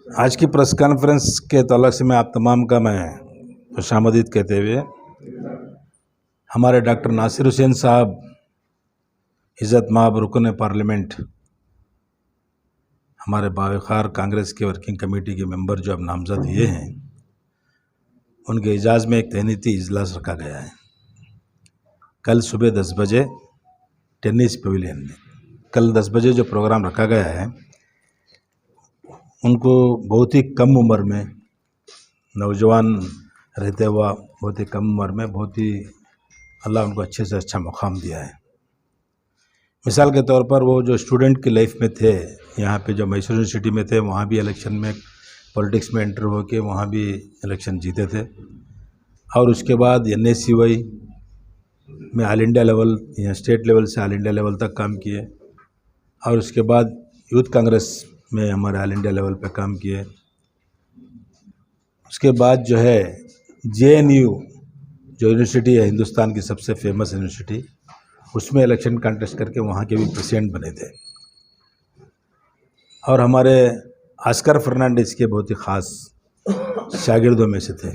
आज की press conference के तौलक से मैं आप तमाम का मैं खुशामदीद कहते हुए हमारे डॉक्टर नासिर हुसैन साहब इज़्ज़त माब रुकन पार्लियामेंट, हमारे बावकार कांग्रेस के वर्किंग कमेटी के मेंबर जो अब नामजद हुए हैं, उनके एजाज़ में एक तहनीती इजलास रखा गया है कल सुबह 10 बजे टेनिस पवेलियन में। कल 10 बजे जो प्रोग्राम रखा गया है, उनको बहुत ही कम उम्र में, नौजवान रहते हुआ बहुत ही कम उम्र में, बहुत ही अल्लाह उनको अच्छे से अच्छा मुकाम दिया है। मिसाल के तौर पर वो जो स्टूडेंट की लाइफ में थे, यहाँ पे जो मैसूर यूनिवर्सिटी में थे, वहाँ भी इलेक्शन में पॉलिटिक्स में एंटर होके वहाँ भी इलेक्शन जीते थे, और उसके बाद NSCY में ऑल इंडिया लेवल या स्टेट लेवल से ऑल इंडिया लेवल तक काम किए, और उसके बाद यूथ कांग्रेस में हमारे ऑल इंडिया लेवल पे काम किए। उसके बाद जो है JNU जो यूनिवर्सिटी है, हिंदुस्तान की सबसे फेमस यूनिवर्सिटी, उसमें इलेक्शन कंटेस्ट करके वहाँ के भी प्रेसिडेंट बने थे, और हमारे ऑस्कर फर्नांडिस के बहुत ही ख़ास शागिर्दों में से थे।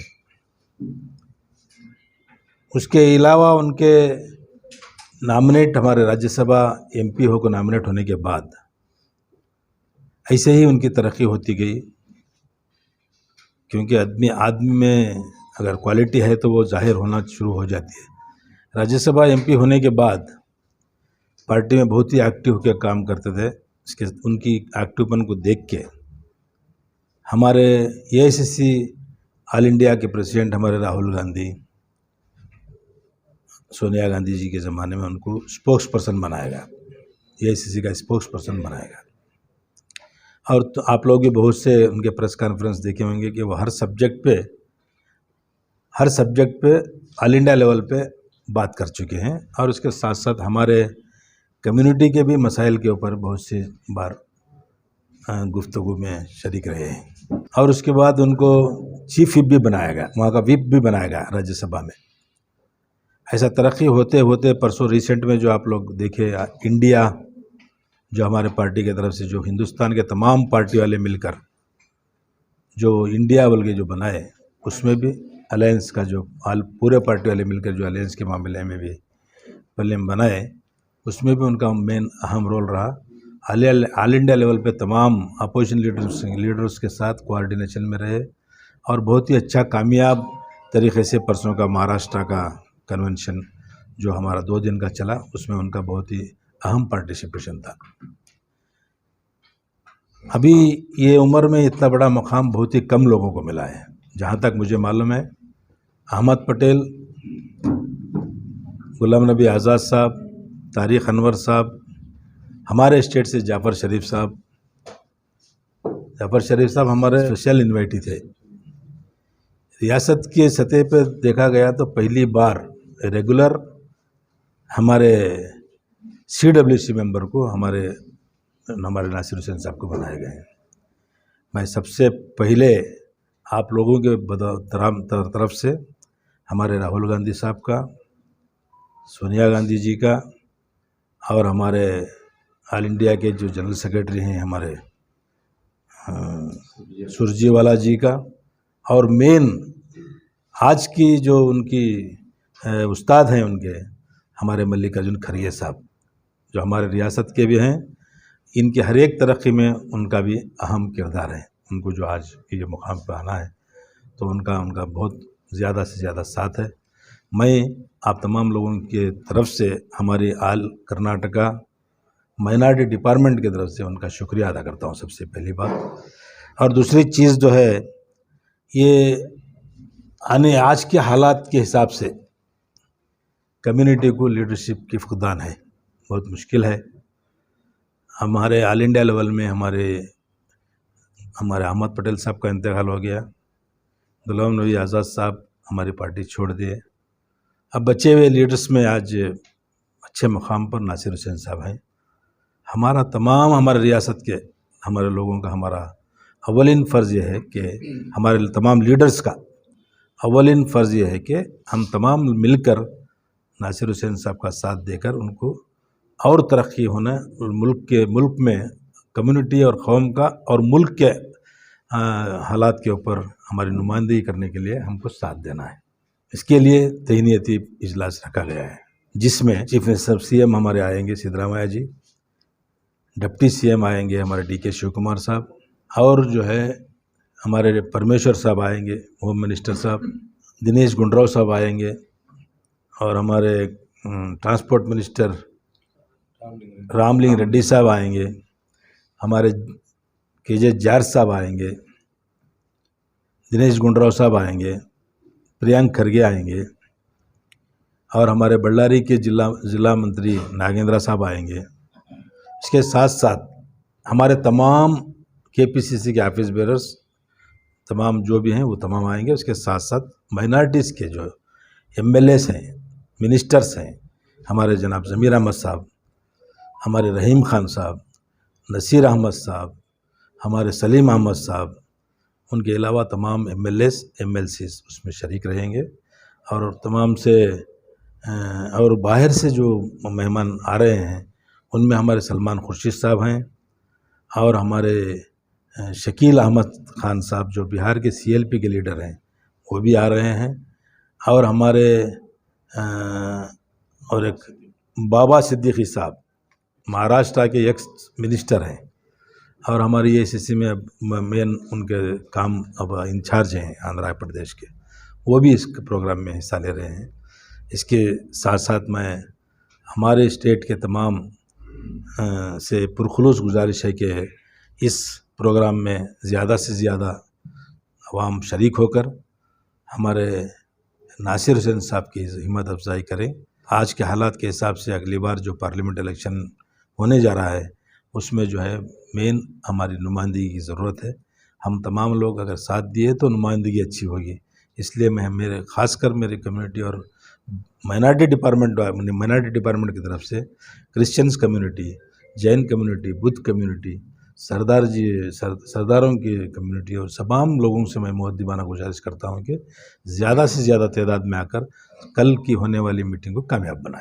उसके अलावा उनके नॉमिनेट हमारे राज्यसभा MP हो को नॉमिनेट होने के बाद ऐसे ही उनकी तरक्की होती गई, क्योंकि आदमी में अगर क्वालिटी है तो वो जाहिर होना शुरू हो जाती है। राज्यसभा MP होने के बाद पार्टी में बहुत ही एक्टिव होकर काम करते थे। इसके उनकी एक्टिवपन को देख के हमारे AICC ऑल इंडिया के प्रेसिडेंट हमारे राहुल गांधी, सोनिया गांधी जी के ज़माने में उनको स्पोक्स पर्सन बनाया गया, AICC का स्पोक्स पर्सन बनाया गया। और तो आप लोग भी बहुत से उनके प्रेस कॉन्फ्रेंस देखे होंगे कि वो हर सब्जेक्ट पे ऑल इंडिया लेवल पे बात कर चुके हैं, और उसके साथ साथ हमारे कम्युनिटी के भी मसाइल के ऊपर बहुत सी बार गुफ्तगू में शरीक रहे हैं। और उसके बाद उनको चीफ व्हिप भी बनाया गया, वहाँ का व्हिप भी बनाया गया राज्यसभा में। ऐसा तरक्की होते होते परसों रिसेंट में जो आप लोग देखे, इंडिया जो हमारे पार्टी की तरफ से, जो हिंदुस्तान के तमाम पार्टी वाले मिलकर जो इंडिया बोल के जो बनाए, उसमें भी अलायंस का जो पूरे पार्टी वाले मिलकर जो अलायंस के मामले में भी प्लेन बनाए, उसमें भी उनका मेन अहम रोल रहा। ऑल इंडिया लेवल पे तमाम अपोजिशन लीडर्स के साथ कोऑर्डिनेशन में रहे, और बहुत ही अच्छा कामयाब तरीके से परसों का महाराष्ट्र का कन्वेंशन जो हमारा 2 दिन का चला, उसमें उनका बहुत ही अहम पार्टिसिपेशन था। अभी ये उम्र में इतना बड़ा मुकाम बहुत ही कम लोगों को मिला है। जहाँ तक मुझे मालूम है, अहमद पटेल, गुलाम नबी आज़ाद साहब, तारिक अनवर साहब, हमारे स्टेट से जाफ़र शरीफ साहब हमारे स्पेशल इन्वाइटी थे। रियासत के सतह पर देखा गया तो पहली बार रेगुलर हमारे CWC मेंबर को हमारे नासिर हुसैन साहब को बनाए गए हैं। मैं सबसे पहले आप लोगों के तरफ से हमारे राहुल गांधी साहब का, सोनिया गांधी जी का, और हमारे ऑल इंडिया के जो जनरल सेक्रेटरी हैं हमारे सुरजीवाला जी का, और मेन आज की जो उनकी उस्ताद हैं उनके, हमारे मल्लिकार्जुन खड़गे साहब, जो हमारे रियासत के भी हैं। इनके हर एक तरक्की में उनका भी अहम किरदार है। उनको जो आज ये मुकाम पर आना है, तो उनका बहुत ज़्यादा से ज़्यादा साथ है। मैं आप तमाम लोगों के तरफ से, हमारी ऑल कर्नाटका माइनॉरिटी डिपार्टमेंट की तरफ से उनका शुक्रिया अदा करता हूँ, सबसे पहली बात। और दूसरी चीज़ जो है, ये आज के हालात के हिसाब से कम्युनिटी को लीडरशिप की फुकदान है, बहुत मुश्किल है। हमारे ऑल इंडिया लेवल में हमारे अहमद पटेल साहब का इंतकाल हो गया, गुलाम नबी आज़ाद साहब हमारी पार्टी छोड़ दिए। अब बचे हुए लीडर्स में आज अच्छे मुकाम पर नासिर हुसैन साहब हैं। हमारे रियासत के हमारे लोगों का हमारा अव्वलिन फ़र्ज़ ये है कि हमारे तमाम लीडर्स का अव्वलिन फ़र्ज़ ये है कि हम तमाम मिलकर नासिर हुसैन साहब का साथ देकर उनको और तरक्की होना, और मुल्क में कम्युनिटी और कौम का और मुल्क के हालात के ऊपर हमारी नुमाइंदगी करने के लिए हमको साथ देना है। इसके लिए तहनीती इजलास रखा गया है, जिसमें चीफ मिनिस्टर सीएम हमारे आएंगे सिद्धरामैया जी, डिप्टी सीएम आएंगे हमारे डीके शिव कुमार साहब, और जो है हमारे परमेश्वर साहब आएंगे, होम मिनिस्टर साहब, दिनेश गुंडराव साहब आएंगे, और हमारे ट्रांसपोर्ट मिनिस्टर रामलिंग रेड्डी साहब आएंगे, हमारे केजे जार्ज साहब आएंगे, दिनेश गुंडराव साहब आएंगे, प्रियंक खरगे आएंगे, और हमारे बल्लारी के जिला मंत्री नागेंद्र साहब आएंगे। इसके साथ साथ हमारे तमाम केपीसीसी के ऑफिस बेरर्स तमाम जो भी हैं वो तमाम आएंगे। उसके साथ साथ माइनॉरिटीज़ के जो एमएलएस हैं, मिनिस्टर्स हैं, हमारे जनाब ज़मीर अहमद साहब, हमारे रहीम खान साहब, नसीर अहमद साहब, हमारे सलीम अहमद साहब, उनके अलावा तमाम एमएलएस एमएलसीज उसमें शरीक रहेंगे। और तमाम से और बाहर से जो मेहमान आ रहे हैं उनमें हमारे सलमान खुर्शीद साहब हैं, और हमारे शकील अहमद खान साहब जो बिहार के सीएलपी के लीडर हैं वो भी आ रहे हैं, और हमारे और एक बाबा सिद्दीकी साहब महाराष्ट्र के एक्स मिनिस्टर हैं, और हमारी एसीसी में मेन उनके काम अब इंचार्ज हैं आंध्र प्रदेश के, वो भी इस प्रोग्राम में हिस्सा ले रहे हैं। इसके साथ साथ मैं हमारे स्टेट के तमाम से पुरखुलूस गुजारिश है कि इस प्रोग्राम में ज़्यादा से ज़्यादा अवाम शरीक होकर हमारे नासिर हुसैन साहब की हिम्मत अफजाई करें। आज के हालात के हिसाब से अगली बार जो पार्लियामेंट इलेक्शन होने जा रहा है उसमें जो है मेन हमारी नुमाइंदगी की ज़रूरत है। हम तमाम लोग अगर साथ दिए तो नुमाइंदगी अच्छी होगी। इसलिए मैं ख़ासकर मेरी कम्युनिटी और माइनॉरिटी डिपार्टमेंट की तरफ से Christians community, Jain community, Buddha community, सरदारों की कम्युनिटी और तमाम लोगों से मैं मुअद्दिबाना गुजारिश करता हूँ कि ज़्यादा से ज़्यादा तादाद में आकर कल की होने वाली मीटिंग को कामयाब बनाएं।